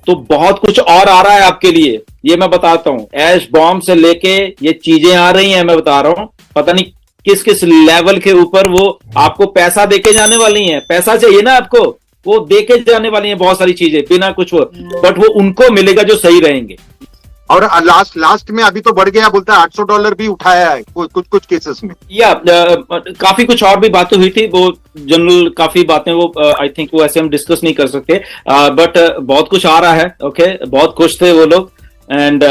तो बहुत कुछ और आ रहा है आपके लिए, ये मैं बताता हूं। ऐश बॉम्ब से लेके ये चीजें आ रही हैं, मैं बता रहा हूं। पता नहीं किस किस लेवल के ऊपर वो आपको पैसा देके जाने वाली हैं। पैसा चाहिए ना आपको, वो देके जाने वाली हैं बहुत सारी चीजें बिना कुछ वो, बट वो उनको मिलेगा जो सही रहेंगे। और लास्ट लास्ट में अभी तो बढ़ गया, बोलता है $800 भी उठाया है कुछ कुछ केसेस में। या काफी कुछ और भी बातें हुई थी, वो जनरल काफी बातें, वो आई थिंक वो ऐसे हम डिस्कस नहीं कर सकते, बट बहुत कुछ आ रहा है। ओके, बहुत खुश थे वो लोग। एंड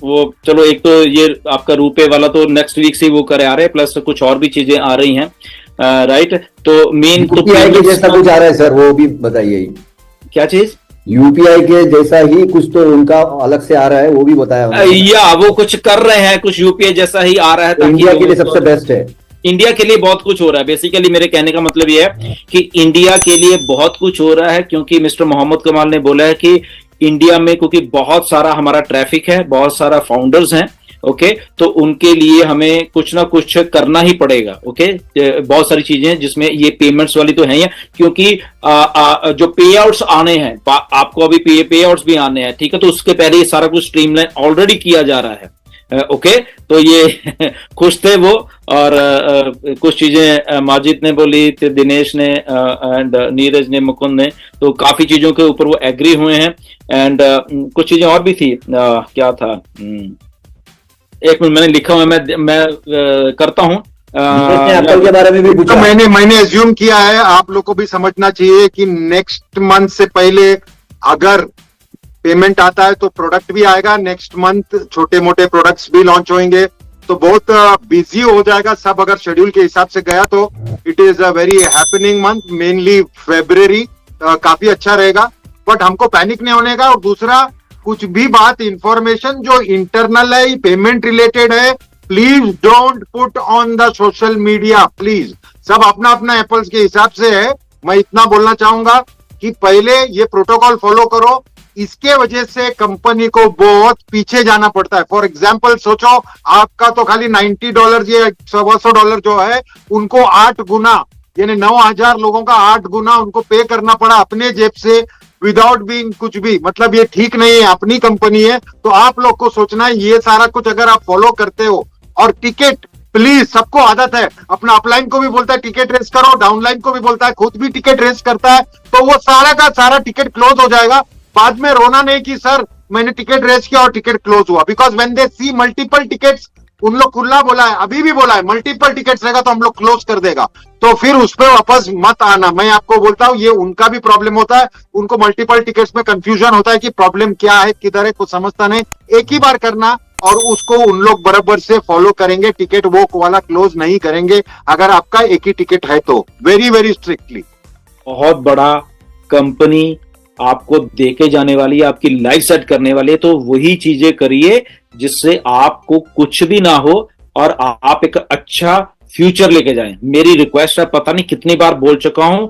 वो चलो, एक तो ये आपका रुपए वाला तो नेक्स्ट वीक से वो करे आ रहे हैं, प्लस कुछ और भी चीजें आ रही हैं, राइट। तो मेन तो यूपीआई के जैसा कुछ आ रहा है सर, वो भी बताइए। क्या चीज? यूपीआई के जैसा ही कुछ तो उनका अलग से आ रहा है, वो भी बताया। या वो कुछ कर रहे हैं, कुछ यूपीआई जैसा ही आ रहा है, तो इंडिया के लिए सबसे बेस्ट है। इंडिया के लिए बहुत कुछ हो रहा है। बेसिकली मेरे कहने का मतलब ये है कि इंडिया के लिए बहुत कुछ हो रहा है, क्योंकि मिस्टर मोहम्मद कमाल ने बोला है कि इंडिया में, क्योंकि बहुत सारा हमारा ट्रैफिक है, बहुत सारा फाउंडर्स हैं, ओके, तो उनके लिए हमें कुछ ना कुछ करना ही पड़ेगा। ओके, बहुत सारी चीजें जिसमें ये पेमेंट्स वाली तो है ही, क्योंकि जो पे आउट्स आने हैं, आपको अभी पे आउट्स भी आने हैं, ठीक है, तो उसके पहले ये सारा कुछ स्ट्रीमलाइन ऑलरेडी किया जा रहा है। ओके, तो ये खुश थे वो। और कुछ चीजें माजिद ने बोली थी, दिनेश ने एंड नीरज ने, मुकुंद ने, तो काफी चीजों के ऊपर वो एग्री हुए हैं। एंड कुछ चीजें और भी थी, क्या था, एक मिनट, मैंने लिखा हुआ, मैं करता हूँ। एप्पल के बारे में भी पूछा। तो मैंने एज्यूम किया है, आप लोग को भी समझना चाहिए कि नेक्स्ट मंथ से पहले अगर पेमेंट आता है तो प्रोडक्ट भी आएगा। नेक्स्ट मंथ छोटे मोटे प्रोडक्ट्स भी लॉन्च होंगे, तो बहुत बिजी हो जाएगा सब। अगर शेड्यूल के हिसाब से गया तो it is a very happening month, mainly February काफी अच्छा रहेगा। बट हमको पैनिक नहीं होने का। और दूसरा, कुछ भी बात इंफॉर्मेशन जो इंटरनल है, पेमेंट रिलेटेड है, please don't put on the social media, please. सब अपना अपना एप्पल्स के हिसाब से है। मैं इतना बोलना चाहूंगा कि पहले ये प्रोटोकॉल फॉलो करो। इसके वजह से कंपनी को बहुत पीछे जाना पड़ता है। फॉर एग्जाम्पल सोचो, आपका तो खाली $90 या $125 जो है, उनको 8 गुना, यानी 9,000 लोगों का 8 गुना उनको पे करना पड़ा अपने जेब से, विदाउट बीइंग कुछ भी। मतलब ये ठीक नहीं है, अपनी कंपनी है, तो आप लोग को सोचना है ये सारा कुछ अगर आप फॉलो करते हो। और टिकट प्लीज, सबको आदत है, अपना अपलाइन को भी बोलता है टिकट रेस करो, डाउनलाइन को भी बोलता है, खुद भी टिकट रेस करता है, तो वो सारा का सारा टिकट क्लोज हो जाएगा। बाद में रोना नहीं कि सर मैंने टिकट रेस किया और टिकट क्लोज हुआ। Because when they see multiple tickets, उन लोग खुला बोला है, अभी भी बोला है, मल्टीपल टिकट्स रहेगा तो हम लोग क्लोज कर देगा। तो फिर उस पर वापस मत आना। मैं आपको बोलता हूं, ये उनका भी प्रॉब्लम होता है, उनको मल्टीपल टिकट्स में कंफ्यूजन होता है कि प्रॉब्लम क्या है, किधर है, कुछ समझता नहीं। एक ही बार करना, और उसको उन लोग बराबर से फॉलो करेंगे, टिकट वो वाला क्लोज नहीं करेंगे अगर आपका एक ही टिकट है तो, वेरी वेरी स्ट्रिक्टली। बहुत बड़ा कंपनी आपको देके जाने वाली है, आपकी लाइफ सेट करने वाली है, तो वही चीजें करिए जिससे आपको कुछ भी ना हो और आप एक अच्छा फ्यूचर लेके जाएं। मेरी रिक्वेस्ट है, पता नहीं कितनी बार बोल चुका हूं,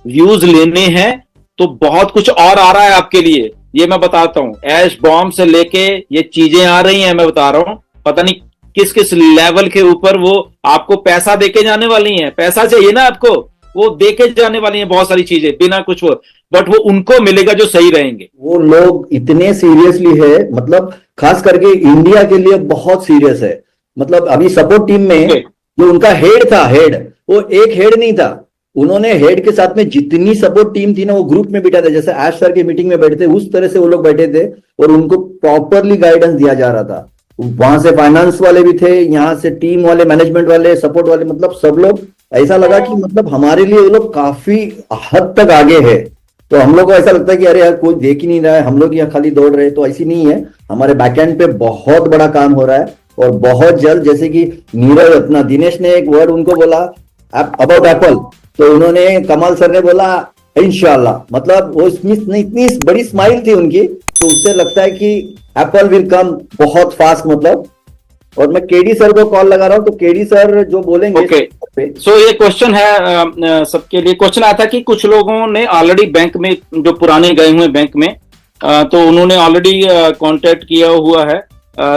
व्यूज लेने हैं तो बहुत कुछ और आ रहा है आपके लिए, ये मैं बताता हूं। ऐश बॉम्ब से लेके ये चीजें आ रही हैं, मैं बता रहा हूं। पता नहीं किस किस लेवल के ऊपर वो आपको पैसा देके जाने वाली हैं। पैसा चाहिए ना आपको, वो देके जाने वाली हैं बहुत सारी चीजें बिना कुछ वो, बट वो उनको मिलेगा जो सही रहेंगे। वो लोग इतने सीरियसली है, मतलब खास करके इंडिया के लिए बहुत सीरियस है। मतलब अभी सपोर्ट टीम में जो उनका हेड था, हेड, वो एक हेड नहीं था, उन्होंने हेड के साथ में जितनी सपोर्ट टीम थी ना, वो ग्रुप में बैठा था, जैसे ऐश सर की मीटिंग में बैठे थे उस तरह से वो लोग बैठे थे, और उनको प्रॉपरली गाइडेंस दिया जा रहा था। वहां से फाइनेंस वाले भी थे, यहाँ से टीम वाले, मैनेजमेंट वाले, सपोर्ट वाले, मतलब सब लोग, ऐसा लगा कि मतलब हमारे लिए वो लोग काफी हद तक आगे है। तो हम लोग को ऐसा लगता है कि अरे यार कोई देख ही नहीं रहा है, हम लोग यहाँ खाली दौड़ रहे हैं, तो ऐसी नहीं है। हमारे बैकएंड पे बहुत बड़ा काम हो रहा है, और बहुत जल्द, जैसे कि नीरज, अपना दिनेश ने एक वर्ड उनको बोला अबाउट एप्पल, तो उन्होंने, कमाल सर ने बोला इंशाल्लाह, मतलब वो इतनी बड़ी स्माइल थी उनकी, तो उससे लगता है कि एप्पल विल कम बहुत फास्ट, मतलब। और मैं केडी सर को कॉल लगा रहा हूँ, तो केडी सर जो बोलेंगे। ओके, सो ये क्वेश्चन है सबके लिए। क्वेश्चन आया था कि कुछ लोगों ने ऑलरेडी बैंक में, जो पुराने गए हुए बैंक में, तो उन्होंने ऑलरेडी कांटेक्ट किया हुआ है,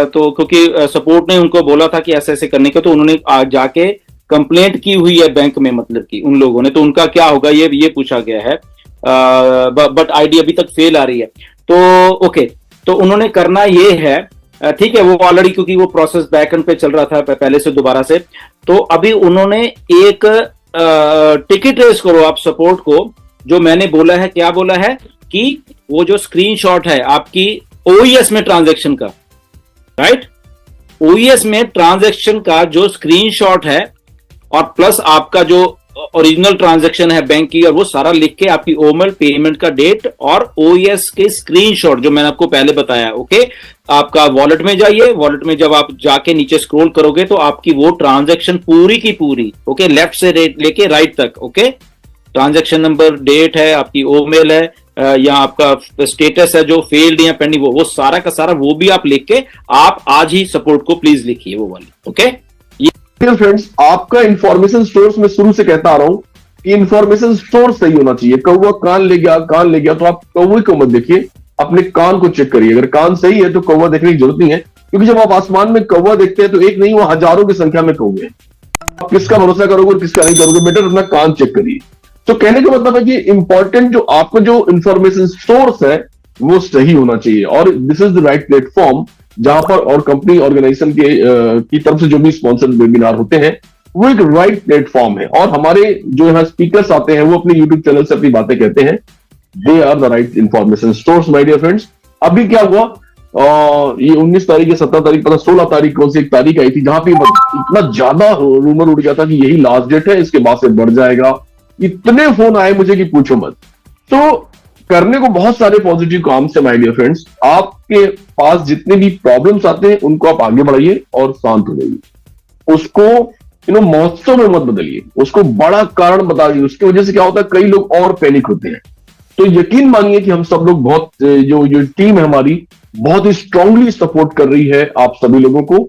तो क्योंकि सपोर्ट ने उनको बोला था कि ऐसे ऐसे करने का, तो उन्होंने जाके कंप्लेंट की हुई है बैंक में, मतलब कि उन लोगों ने, तो उनका क्या होगा ये पूछा गया है। बट आईडी अभी तक फेल आ रही है। तो ओके, तो उन्होंने करना ये है, ठीक है, वो ऑलरेडी क्योंकि वो प्रोसेस बैकएंड पे चल रहा था पहले से दोबारा से, तो अभी उन्होंने एक टिकट रेस करो आप सपोर्ट को, जो मैंने बोला है, क्या बोला है कि वो जो स्क्रीनशॉट है आपकी ओईएस में ट्रांजैक्शन का, राइट, ओईएस में ट्रांजैक्शन का जो स्क्रीनशॉट है और प्लस आपका जो ओरिजिनल ट्रांजैक्शन है बैंक की, और वो सारा लिख के आपकी ओमेल, पेमेंट का डेट और ओएस के स्क्रीनशॉट जो मैंने आपको पहले बताया, ओके, आपका वॉलेट में जाइए, वॉलेट में जब आप जाके नीचे स्क्रॉल करोगे तो आपकी वो ट्रांजैक्शन पूरी की पूरी, ओके, लेफ्ट से लेके राइट तक, ओके, ट्रांजैक्शन नंबर, डेट है, आपकी ओमेल है, या आपका स्टेटस है जो फेल्ड या पेंडिंग, वो सारा का सारा वो भी आप लिख के आप आज ही सपोर्ट को प्लीज लिखिए वो वाली, ओके। फ्रेंड्स, आपका इंफॉर्मेशन सोर्स में शुरू से कहता आ रहा हूं कि इंफॉर्मेशन सोर्स सही होना चाहिए। कौवा कान ले गया तो आप कौवे को मत देखिए, अपने कान को चेक करिए। अगर कान सही है तो कौवा देखने की जरूरत नहीं है, क्योंकि जब आप आसमान में कौवा देखते हैं तो एक नहीं, वो हजारों की संख्या में कौवे हैं। आप किसका भरोसा करोगे और किसका नहीं करोगे, बेटर अपना कान चेक करिए। तो कहने का मतलब है कि इंपॉर्टेंट जो आपका जो इंफॉर्मेशन सोर्स है वो सही होना चाहिए, और this is the right platform जहां पर, और कंपनी ऑर्गेनाइजेशन के की तरफ से जो भी स्पॉन्सर्ड वेबिनार होते हैं वो एक राइट प्लेटफॉर्म है। और हमारे जो यहाँ स्पीकर्स आते हैं वो अपने यूट्यूब चैनल से अपनी बातें कहते हैं, they are the right information source my dear friends. अभी क्या हुआ, ये 19 तारीख या 17 तारीख, पता 16 तारीख कौन सी एक तारीख आई थी जहां पे इतना ज्यादा रूमर उड़ गया था कि यही लास्ट डेट है, इसके बाद से बढ़ जाएगा। इतने फोन आए मुझे कि पूछो मत। तो करने को बहुत सारे पॉजिटिव काम से माय डियर फ्रेंड्स। आपके पास जितने भी प्रॉब्लम्स आते हैं उनको आप आगे बढ़ाइए और शांत हो जाइए, उसको महोत्सव में मत बदलिए, उसको बड़ा कारण बताइए। उसकी वजह से क्या होता है, कई लोग और पैनिक होते हैं। तो यकीन मानिए कि हम सब लोग बहुत, जो टीम है हमारी, बहुत ही स्ट्रांगली सपोर्ट कर रही है आप सभी लोगों को।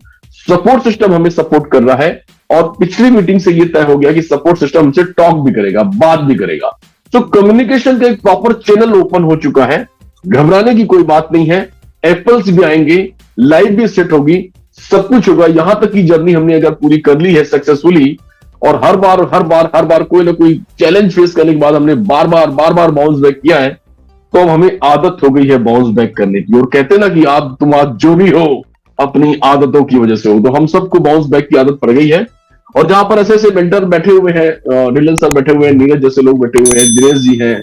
सपोर्ट सिस्टम हमें सपोर्ट कर रहा है, और पिछली मीटिंग से ये तय हो गया कि सपोर्ट सिस्टम हमसे टॉक भी करेगा, बात भी करेगा। तो कम्युनिकेशन का एक प्रॉपर चैनल ओपन हो चुका है, घबराने की कोई बात नहीं है। एप्पल्स भी आएंगे, लाइव भी सेट होगी, सब कुछ होगा। यहां तक की जर्नी हमने अगर पूरी कर ली है सक्सेसफुली, और हर बार कोई ना कोई चैलेंज फेस करने के बाद हमने बार बार बाउंस बैक किया है, तो अब हमें आदत हो गई है बाउंस बैक करने की। और कहते हैं ना कि आप तुम आज जो भी हो अपनी आदतों की वजह से हो, तो हम सबको बाउंस बैक की आदत पड़ गई है। और जहां पर ऐसे मेंटर बैठे हुए हैं, नीलन सर बैठे हुए हैं, नीरज जैसे लोग बैठे हुए हैं, दिनेश जी हैं,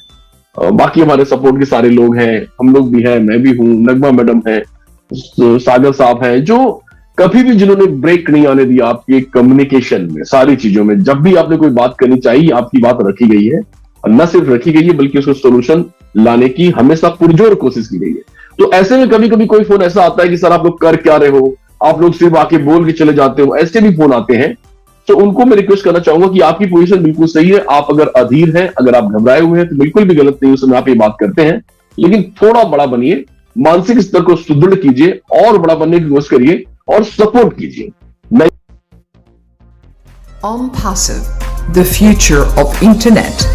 बाकी हमारे सपोर्ट के सारे लोग हैं, हम लोग भी हैं, मैं भी हूं, नगमा मैडम है, सागर साहब है, जो कभी भी जिन्होंने ब्रेक नहीं आने दिया आपके कम्युनिकेशन में, सारी चीजों में। जब भी आपने कोई बात करनी चाहिए, आपकी बात रखी गई है, और न सिर्फ रखी गई है बल्कि उसको सोल्यूशन लाने की हमेशा पुरजोर कोशिश की गई है। तो ऐसे में कभी कभी कोई फोन ऐसा आता है कि सर आप लोग कर क्या रहे हो, आप लोग सिर्फ आके बोल के चले जाते हो, ऐसे भी फोन आते हैं। तो उनको मैं रिक्वेस्ट करना चाहूंगा कि आपकी पोजीशन बिल्कुल सही है। आप अगर अधीर हैं, अगर आप घबराए हुए हैं, तो बिल्कुल भी गलत नहीं, उस समय आप ये बात करते हैं, लेकिन थोड़ा बड़ा बनिए, मानसिक स्तर को सुदृढ़ कीजिए, और बड़ा बनने की कोशिश करिए और सपोर्ट कीजिए। OnPassive, the future of internet.